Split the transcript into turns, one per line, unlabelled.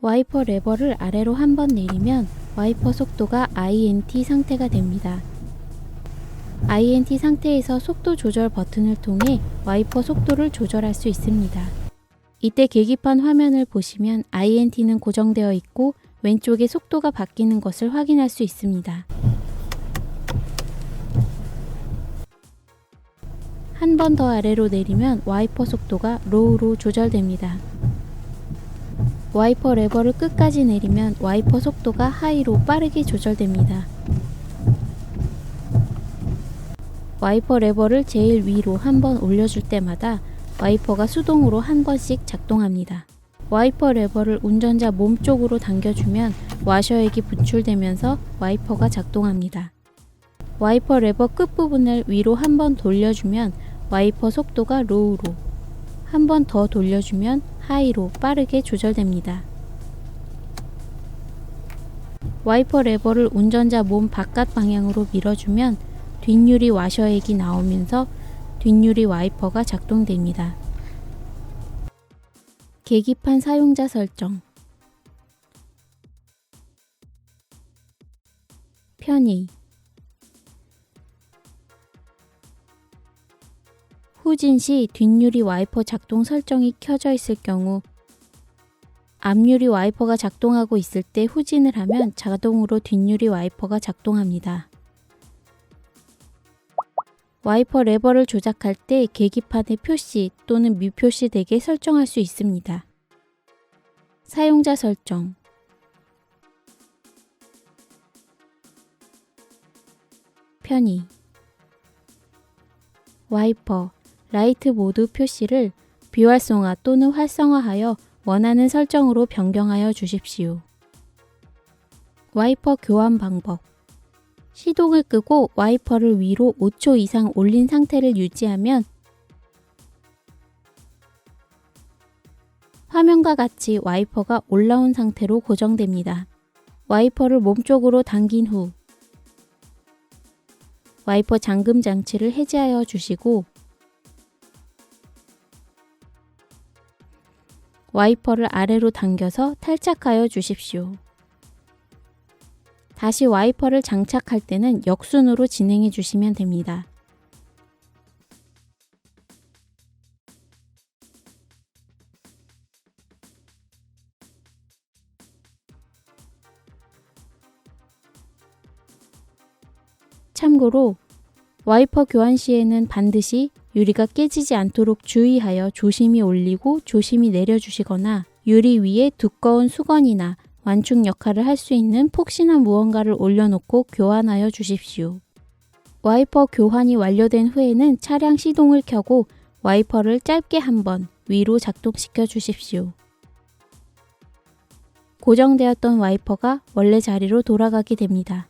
와이퍼 레버를 아래로 한 번 내리면 와이퍼 속도가 INT 상태가 됩니다. INT 상태에서 속도 조절 버튼을 통해 와이퍼 속도를 조절할 수 있습니다. 이때 계기판 화면을 보시면 INT는 고정되어 있고 왼쪽에 속도가 바뀌는 것을 확인할 수 있습니다. 한 번 더 아래로 내리면 와이퍼 속도가 로우로 조절됩니다. 와이퍼 레버를 끝까지 내리면 와이퍼 속도가 하이로 빠르게 조절됩니다. 와이퍼 레버를 제일 위로 한 번 올려줄 때마다 와이퍼가 수동으로 한 번씩 작동합니다. 와이퍼 레버를 운전자 몸 쪽으로 당겨주면 와셔액이 분출되면서 와이퍼가 작동합니다. 와이퍼 레버 끝부분을 위로 한 번 돌려주면 와이퍼 속도가 로우로, 한 번 더 돌려주면 하이로 빠르게 조절됩니다. 와이퍼 레버를 운전자 몸 바깥 방향으로 밀어주면 뒷유리 와셔액이 나오면서 뒷유리 와이퍼가 작동됩니다. 계기판 사용자 설정, 편의, 후진 시 뒷유리 와이퍼 작동 설정이 켜져 있을 경우 앞유리 와이퍼가 작동하고 있을 때 후진을 하면 자동으로 뒷유리 와이퍼가 작동합니다. 와이퍼 레버를 조작할 때 계기판에 표시 또는 미표시 되게 설정할 수 있습니다. 사용자 설정, 편의, 와이퍼, 라이트 모드 표시를 비활성화 또는 활성화하여 원하는 설정으로 변경하여 주십시오. 와이퍼 교환 방법, 시동을 끄고 와이퍼를 위로 5초 이상 올린 상태를 유지하면 화면과 같이 와이퍼가 올라온 상태로 고정됩니다. 와이퍼를 몸쪽으로 당긴 후 와이퍼 잠금 장치를 해제하여 주시고 와이퍼를 아래로 당겨서 탈착하여 주십시오. 다시 와이퍼를 장착할 때는 역순으로 진행해 주시면 됩니다. 참고로 와이퍼 교환 시에는 반드시 유리가 깨지지 않도록 주의하여 조심히 올리고 조심히 내려주시거나 유리 위에 두꺼운 수건이나 완충 역할을 할 수 있는 폭신한 무언가를 올려놓고 교환하여 주십시오. 와이퍼 교환이 완료된 후에는 차량 시동을 켜고 와이퍼를 짧게 한번 위로 작동시켜 주십시오. 고정되었던 와이퍼가 원래 자리로 돌아가게 됩니다.